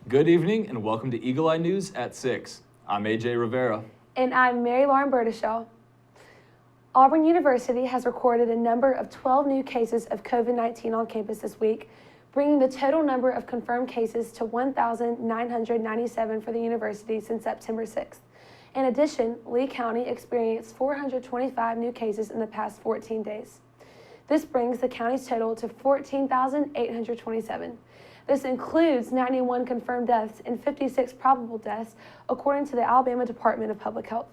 Good evening and welcome to Eagle Eye News at 6. I'm AJ Revera. And I'm Mary Lauren Burdeshaw. Auburn University has recorded a number of 12 new cases of COVID-19 on campus this week, bringing the total number of confirmed cases to 1,997 for the university since September 6th. In addition, Lee County experienced 425 new cases in the past 14 days. This brings the county's total to 14,827. This includes 91 confirmed deaths and 56 probable deaths, according to the Alabama Department of Public Health.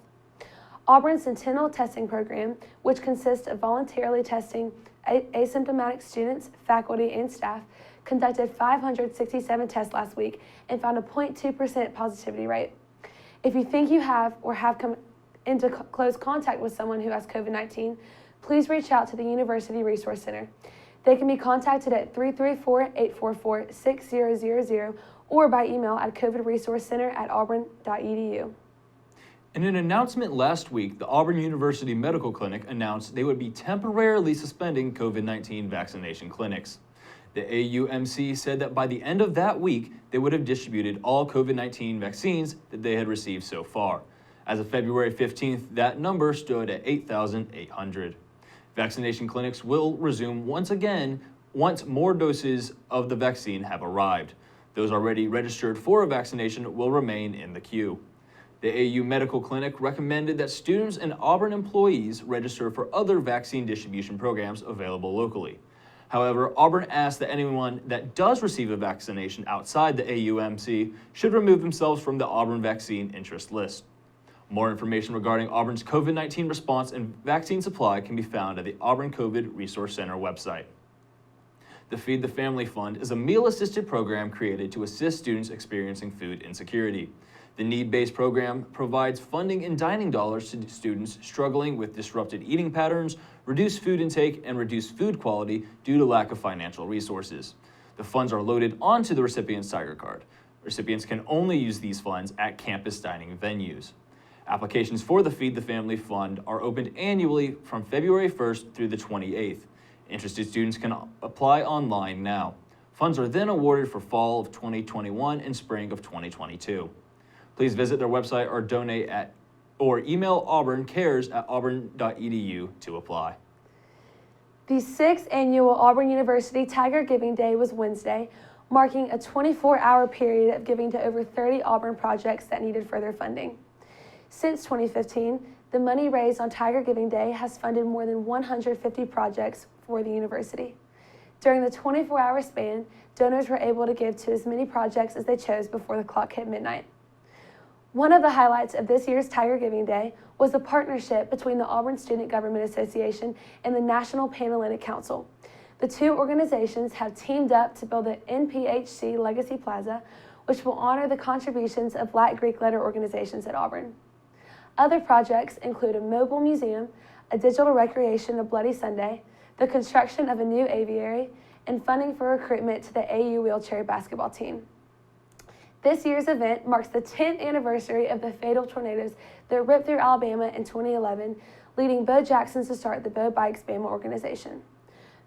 Auburn's Sentinel testing program, which consists of voluntarily testing asymptomatic students, faculty, and staff, conducted 567 tests last week and found a 0.2% positivity rate. If you think you have or have come into close contact with someone who has COVID-19, please reach out to the University Resource Center. They can be contacted at 334-844-6000 or by email at covidresourcecenter@auburn.edu. In an announcement last week, the Auburn University Medical Clinic announced they would be temporarily suspending COVID-19 vaccination clinics. The AUMC said that by the end of that week, they would have distributed all COVID-19 vaccines that they had received so far. As of February 15th, that number stood at 8,800. Vaccination clinics will resume once more doses of the vaccine have arrived. Those already registered for a vaccination will remain in the queue. The AU Medical Clinic recommended that students and Auburn employees register for other vaccine distribution programs available locally. However, Auburn asked that anyone that does receive a vaccination outside the AUMC should remove themselves from the Auburn vaccine interest list. More information regarding Auburn's COVID-19 response and vaccine supply can be found at the Auburn COVID Resource Center website. The Feed the Family Fund is a meal-assisted program created to assist students experiencing food insecurity. The need-based program provides funding and dining dollars to students struggling with disrupted eating patterns, reduced food intake, and reduced food quality due to lack of financial resources. The funds are loaded onto the recipient's Tiger Card. Recipients can only use these funds at campus dining venues. Applications for the Feed the Family Fund are opened annually from February 1st through the 28th. Interested students can apply online now. Funds are then awarded for fall of 2021 and spring of 2022. Please visit their website or donate or email auburncares@auburn.edu to apply. The 6th annual Auburn University Tiger Giving Day was Wednesday, marking a 24-hour period of giving to over 30 Auburn projects that needed further funding. Since 2015, the money raised on Tiger Giving Day has funded more than 150 projects for the university. During the 24-hour span, donors were able to give to as many projects as they chose before the clock hit midnight. One of the highlights of this year's Tiger Giving Day was the partnership between the Auburn Student Government Association and the National Panhellenic Council. The two organizations have teamed up to build the NPHC Legacy Plaza, which will honor the contributions of Black Greek letter organizations at Auburn. Other projects include a mobile museum, a digital recreation of Bloody Sunday, the construction of a new aviary, and funding for recruitment to the AU wheelchair basketball team. This year's event marks the 10th anniversary of the fatal tornadoes that ripped through Alabama in 2011, leading Bo Jackson to start the Bo Bikes Bama organization.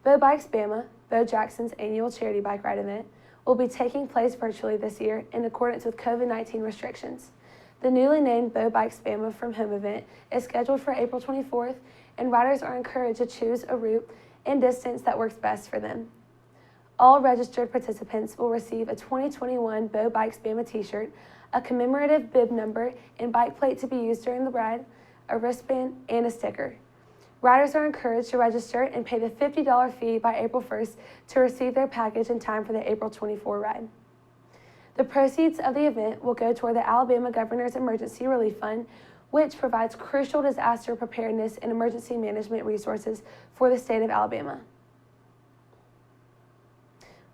Bo Bikes Bama, Bo Jackson's annual charity bike ride event, will be taking place virtually this year in accordance with COVID-19 restrictions. The newly named Bo Bikes Bama from Home event is scheduled for April 24th, and riders are encouraged to choose a route and distance that works best for them. All registered participants will receive a 2021 Bo Bikes Bama t-shirt, a commemorative bib number and bike plate to be used during the ride, a wristband, and a sticker. Riders are encouraged to register and pay the $50 fee by April 1st to receive their package in time for the April 24 ride. The proceeds of the event will go toward the Alabama Governor's Emergency Relief Fund, which provides crucial disaster preparedness and emergency management resources for the state of Alabama.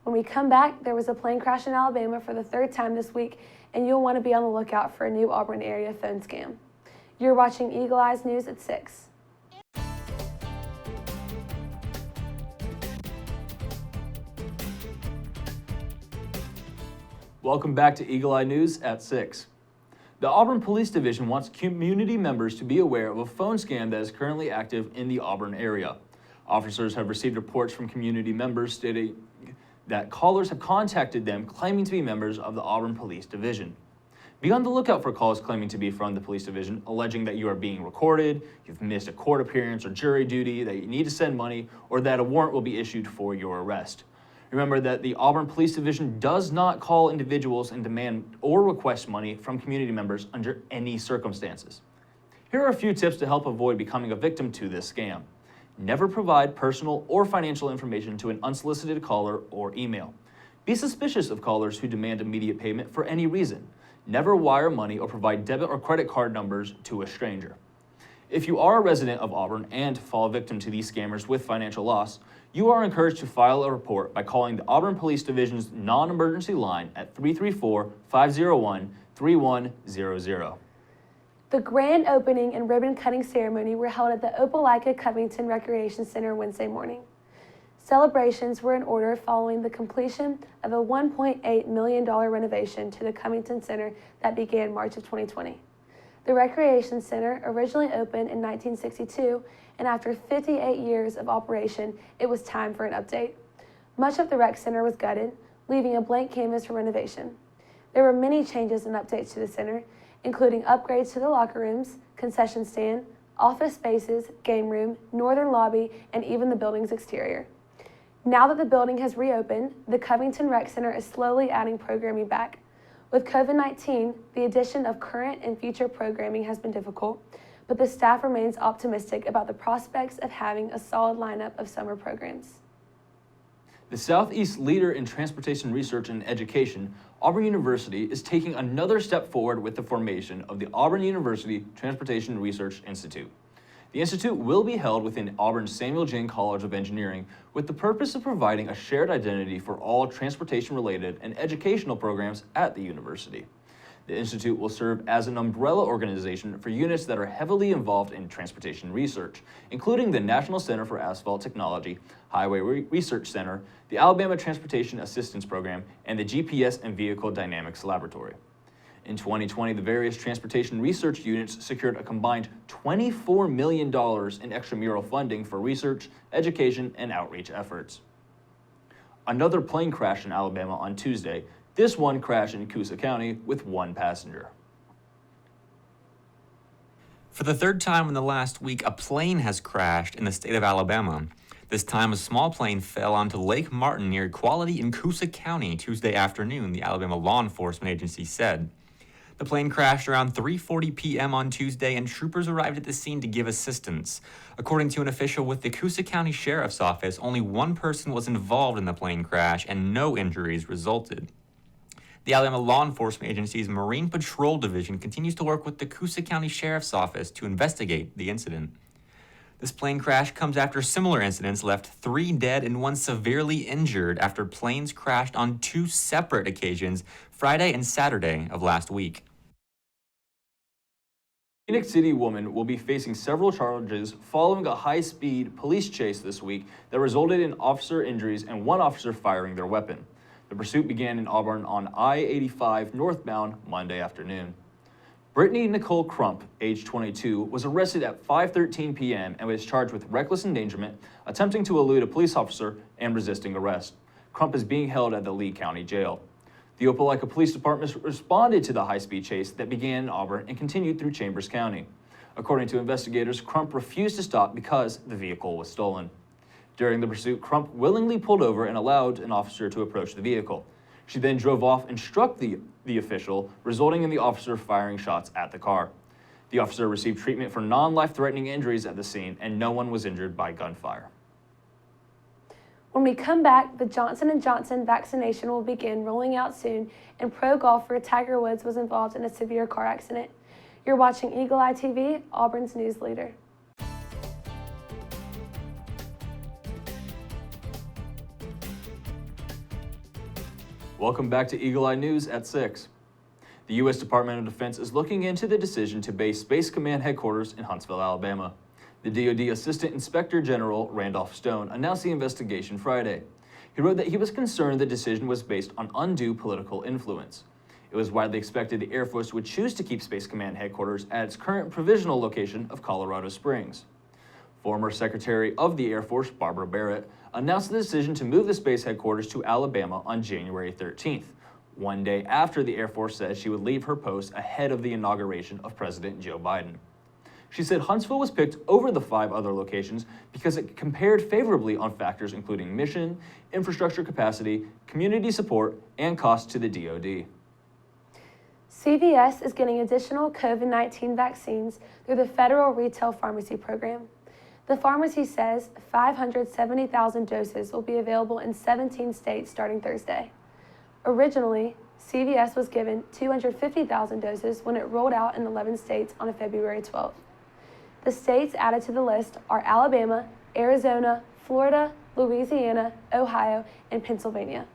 When we come back, there was a plane crash in Alabama for the 3rd time this week, and you'll want to be on the lookout for a new Auburn area phone scam. You're watching Eagle Eyes News at 6. Welcome back to Eagle Eye News at 6. The Auburn Police Division wants community members to be aware of a phone scam that is currently active in the Auburn area. Officers have received reports from community members stating that callers have contacted them claiming to be members of the Auburn Police Division. Be on the lookout for calls claiming to be from the police division, alleging that you are being recorded, you've missed a court appearance or jury duty, that you need to send money, or that a warrant will be issued for your arrest. Remember that the Auburn Police Division does not call individuals and demand or request money from community members under any circumstances. Here are a few tips to help avoid becoming a victim to this scam. Never provide personal or financial information to an unsolicited caller or email. Be suspicious of callers who demand immediate payment for any reason. Never wire money or provide debit or credit card numbers to a stranger. If you are a resident of Auburn and fall victim to these scammers with financial loss, you are encouraged to file a report by calling the Auburn Police Division's non-emergency line at 334-501-3100. The grand opening and ribbon cutting ceremony were held at the Opelika Covington Recreation Center Wednesday morning. Celebrations were in order following the completion of a $1.8 million renovation to the Covington Center that began March of 2020. The Recreation Center originally opened in 1962, and after 58 years of operation, it was time for an update. Much of the rec center was gutted, leaving a blank canvas for renovation. There were many changes and updates to the center, including upgrades to the locker rooms, concession stand, office spaces, game room, northern lobby, and even the building's exterior. Now that the building has reopened, the Covington Rec Center is slowly adding programming back. With COVID-19, the addition of current and future programming has been difficult, but the staff remains optimistic about the prospects of having a solid lineup of summer programs. The Southeast leader in transportation research and education, Auburn University is taking another step forward with the formation of the Auburn University Transportation Research Institute. The institute will be held within Auburn's Samuel Jane College of Engineering with the purpose of providing a shared identity for all transportation-related and educational programs at the university. The institute will serve as an umbrella organization for units that are heavily involved in transportation research, including the National Center for Asphalt Technology, Highway Research Center, the Alabama Transportation Assistance Program, and the GPS and Vehicle Dynamics Laboratory. In 2020, the various transportation research units secured a combined $24 million in extramural funding for research, education, and outreach efforts. Another plane crashed in Alabama on Tuesday. This one crashed in Coosa County with one passenger. For the third time in the last week, a plane has crashed in the state of Alabama. This time, a small plane fell onto Lake Martin near Equality in Coosa County Tuesday afternoon, the Alabama law enforcement agency said. The plane crashed around 3:40 p.m. on Tuesday, and troopers arrived at the scene to give assistance. According to an official with the Coosa County Sheriff's Office, only one person was involved in the plane crash, and no injuries resulted. The Alabama Law Enforcement Agency's Marine Patrol Division continues to work with the Coosa County Sheriff's Office to investigate the incident. This plane crash comes after similar incidents left 3 dead and 1 severely injured after planes crashed on 2 separate occasions, Friday and Saturday of last week. A Phoenix City woman will be facing several charges following a high-speed police chase this week that resulted in officer injuries and 1 officer firing their weapon. The pursuit began in Auburn on I-85 northbound Monday afternoon. Brittany Nicole Crump, age 22, was arrested at 5:13 p.m. and was charged with reckless endangerment, attempting to elude a police officer, and resisting arrest. Crump is being held at the Lee County Jail. The Opelika Police Department responded to the high-speed chase that began in Auburn and continued through Chambers County. According to investigators, Crump refused to stop because the vehicle was stolen. During the pursuit, Crump willingly pulled over and allowed an officer to approach the vehicle. She then drove off and struck the official, resulting in the officer firing shots at the car. The officer received treatment for non-life-threatening injuries at the scene, and no one was injured by gunfire. When we come back, the Johnson & Johnson vaccination will begin rolling out soon, and pro golfer Tiger Woods was involved in a severe car accident. You're watching Eagle Eye TV, Auburn's news leader. Welcome back to Eagle Eye News at 6. The U.S. Department of Defense is looking into the decision to base Space Command headquarters in Huntsville, Alabama. The DoD Assistant Inspector General Randolph Stone announced the investigation Friday. He wrote that he was concerned the decision was based on undue political influence. It was widely expected the Air Force would choose to keep Space Command headquarters at its current provisional location of Colorado Springs. Former Secretary of the Air Force Barbara Barrett announced the decision to move the space headquarters to Alabama on January 13th, one day after the Air Force said she would leave her post ahead of the inauguration of President Joe Biden. She said Huntsville was picked over the 5 other locations because it compared favorably on factors including mission, infrastructure capacity, community support, and cost to the DoD. CVS is getting additional COVID-19 vaccines through the Federal Retail Pharmacy Program. The pharmacy says 570,000 doses will be available in 17 states starting Thursday. Originally, CVS was given 250,000 doses when it rolled out in 11 states on February 12th. The states added to the list are Alabama, Arizona, Florida, Louisiana, Ohio, and Pennsylvania.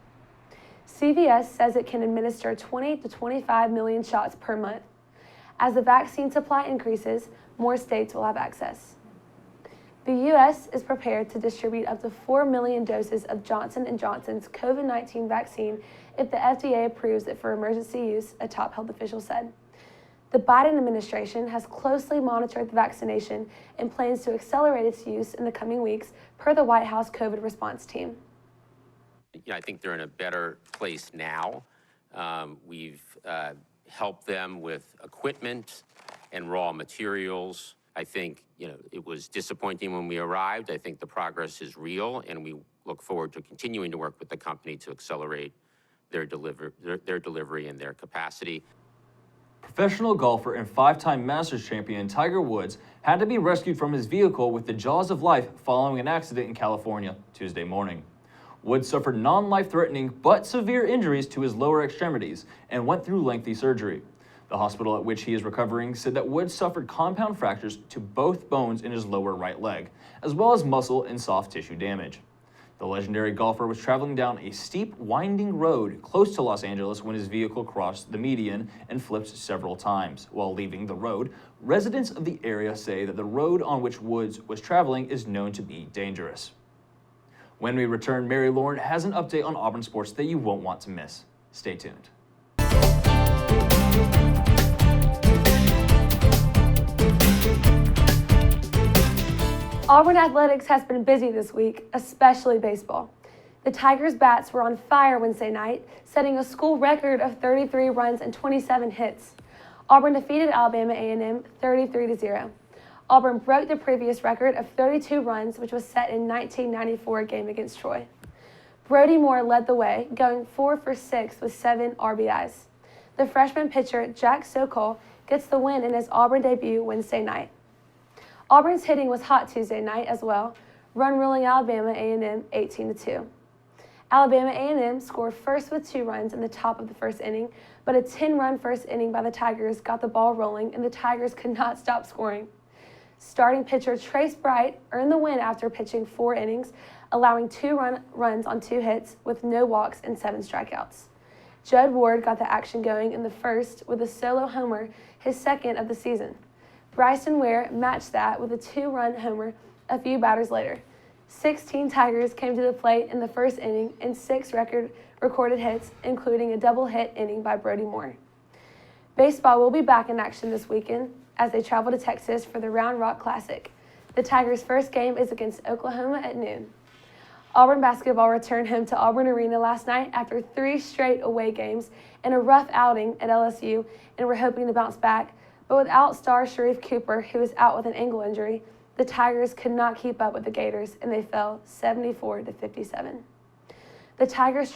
CVS says it can administer 20 to 25 million shots per month. As the vaccine supply increases, more states will have access. The U.S. is prepared to distribute up to 4 million doses of Johnson & Johnson's COVID-19 vaccine if the FDA approves it for emergency use, a top health official said. The Biden administration has closely monitored the vaccination and plans to accelerate its use in the coming weeks, per the White House COVID response team. I think they're in a better place now. We've helped them with equipment and raw materials. I think, it was disappointing when we arrived. I think the progress is real, and we look forward to continuing to work with the company to accelerate their delivery and their capacity. Professional golfer and 5-time Masters champion Tiger Woods had to be rescued from his vehicle with the jaws of life following an accident in California Tuesday morning. Woods suffered non-life-threatening but severe injuries to his lower extremities and went through lengthy surgery. The hospital at which he is recovering said that Woods suffered compound fractures to both bones in his lower right leg, as well as muscle and soft tissue damage. The legendary golfer was traveling down a steep, winding road close to Los Angeles when his vehicle crossed the median and flipped several times. While leaving the road, residents of the area say that the road on which Woods was traveling is known to be dangerous. When we return, Mary Lauren has an update on Auburn sports that you won't want to miss. Stay tuned. Auburn athletics has been busy this week, especially baseball. The Tigers' bats were on fire Wednesday night, setting a school record of 33 runs and 27 hits. Auburn defeated Alabama A&M 33-0. Auburn broke the previous record of 32 runs, which was set in 1994 game against Troy. Brody Moore led the way, going 4 for 6 with 7 RBIs. The freshman pitcher, Jack Sokol, gets the win in his Auburn debut Wednesday night. Auburn's hitting was hot Tuesday night as well, run ruling Alabama A&M 18-2. Alabama A&M scored first with 2 runs in the top of the first inning, but a 10-run first inning by the Tigers got the ball rolling and the Tigers could not stop scoring. Starting pitcher Trace Bright earned the win after pitching 4 innings, allowing 2 runs on 2 hits with no walks and 7 strikeouts. Judd Ward got the action going in the first with a solo homer, his second of the season. Bryson Ware matched that with a 2-run homer a few batters later. 16 Tigers came to the plate in the first inning and 6 recorded hits, including a double hit inning by Brody Moore. Baseball will be back in action this weekend as they travel to Texas for the Round Rock Classic. The Tigers' first game is against Oklahoma at noon. Auburn basketball returned home to Auburn Arena last night after 3 straight away games and a rough outing at LSU, and were hoping to bounce back. But without star Sharif Cooper, who is out with an ankle injury, the Tigers could not keep up with the Gators, and they fell 74-57. The Tigers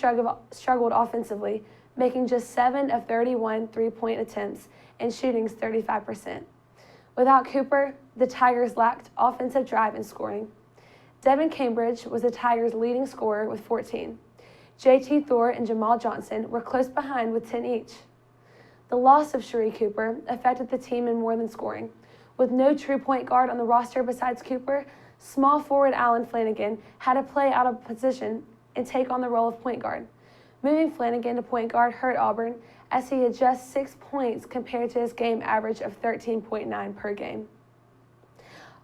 struggled offensively, making just 7 of 31 three-point attempts and shooting 35%. Without Cooper, the Tigers lacked offensive drive and scoring. Devin Cambridge was the Tigers' leading scorer with 14. J.T. Thor and Jamal Johnson were close behind with 10 each. The loss of Sharif Cooper affected the team in more than scoring. With no true point guard on the roster besides Cooper, small forward Allen Flanagan had to play out of position and take on the role of point guard. Moving Flanagan to point guard hurt Auburn, as he had just 6 points compared to his game average of 13.9 per game.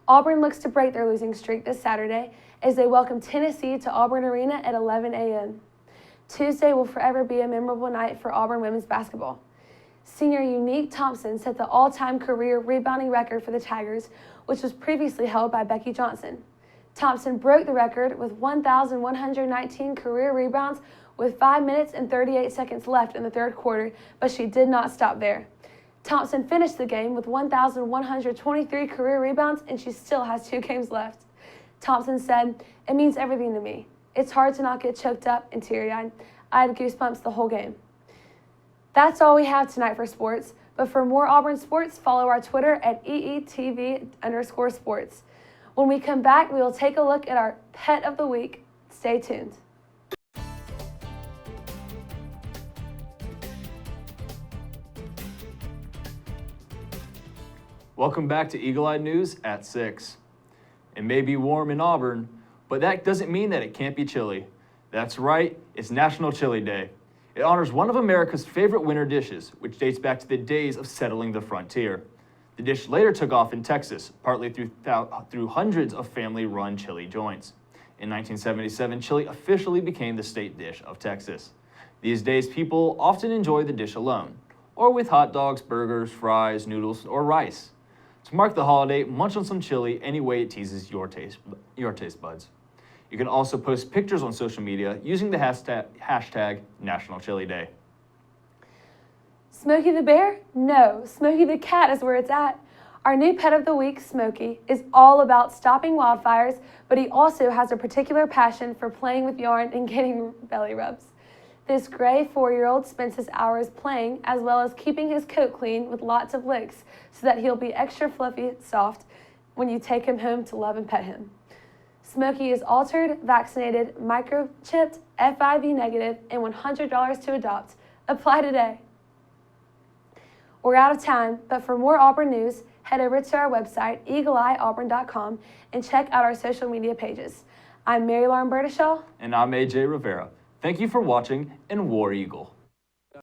Auburn looks to break their losing streak this Saturday as they welcome Tennessee to Auburn Arena at 11 a.m. Tuesday will forever be a memorable night for Auburn women's basketball. Senior Unique Thompson set the all-time career rebounding record for the Tigers which was previously held by Becky Johnson. Thompson broke the record with 1,119 career rebounds with 5 minutes and 38 seconds left in the third quarter, but she did not stop there. Thompson finished the game with 1,123 career rebounds, and she still has 2 games left. Thompson said, "It means everything to me. It's hard to not get choked up and teary-eyed. I had goosebumps the whole game." That's all we have tonight for sports, but for more Auburn sports, follow our Twitter at EETV_sports. When we come back, we will take a look at our pet of the week. Stay tuned. Welcome back to Eagle Eye News at 6. It may be warm in Auburn, but that doesn't mean that it can't be chilly. That's right, it's National Chili Day. It honors one of America's favorite winter dishes, which dates back to the days of settling the frontier. The dish later took off in Texas, partly through hundreds of family-run chili joints. In 1977, chili officially became the state dish of Texas. These days, people often enjoy the dish alone, or with hot dogs, burgers, fries, noodles, or rice. To mark the holiday, munch on some chili any way it teases your taste buds. You can also post pictures on social media using the hashtag National Chili Day. Smokey the bear? No, Smokey the cat is where it's at. Our new pet of the week, Smokey, is all about stopping wildfires, but he also has a particular passion for playing with yarn and getting belly rubs. This gray 4-year-old spends his hours playing as well as keeping his coat clean with lots of licks so that he'll be extra fluffy soft when you take him home to love and pet him. Smokey is altered, vaccinated, microchipped, FIV negative, and $100 to adopt. Apply today. We're out of time, but for more Auburn news, head over to our website, eagleeyeauburn.com, and check out our social media pages. I'm Mary Lauren Burdeshaw. And I'm AJ Revera. Thank you for watching, and War Eagle.